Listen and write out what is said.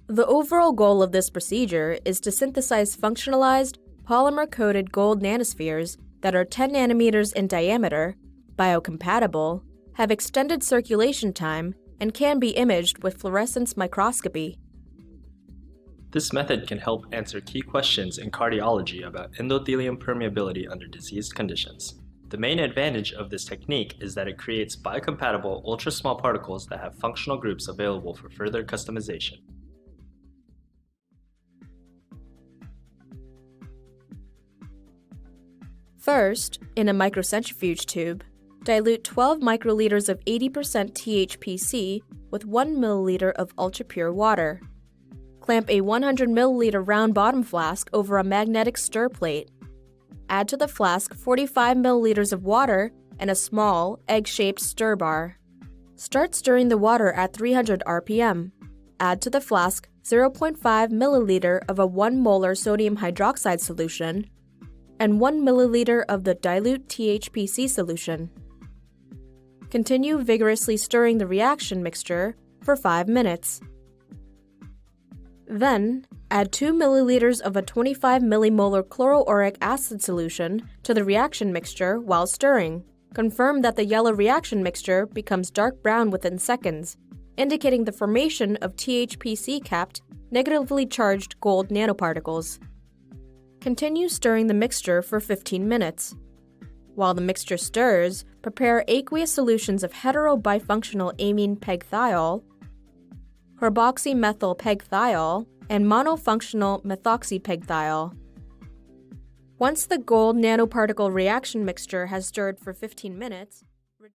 The overall goal of this procedure is to synthesize functionalized, polymer-coated gold nanospheres that are 10 nanometers in diameter, biocompatible, have extended circulation time, and can be imaged with fluorescence microscopy. This method can help answer key questions in cardiology about endothelium permeability under diseased conditions. The main advantage of this technique is that it creates biocompatible ultra-small particles that have functional groups available for further customization. First, in a microcentrifuge tube, dilute 12 microliters of 80% THPC with 1 milliliter of ultra-pure water. Clamp a 100 milliliter round bottom flask over a magnetic stir plate. Add to the flask 45 milliliters of water and a small, egg-shaped stir bar. Start stirring the water at 300 RPM. Add to the flask 0.5 milliliter of a 1 molar sodium hydroxide solution and 1 milliliter of the dilute THPC solution. Continue vigorously stirring the reaction mixture for 5 minutes. Then, add 2 milliliters of a 25 millimolar chloroauric acid solution to the reaction mixture while stirring. Confirm that the yellow reaction mixture becomes dark brown within seconds, indicating the formation of THPC-capped, negatively charged gold nanoparticles. Continue stirring the mixture for 15 minutes. While the mixture stirs, prepare aqueous solutions of heterobifunctional amine pegthiol, carboxymethyl pegthiol, and monofunctional methoxypegthiol. Once the gold nanoparticle reaction mixture has stirred for 15 minutes,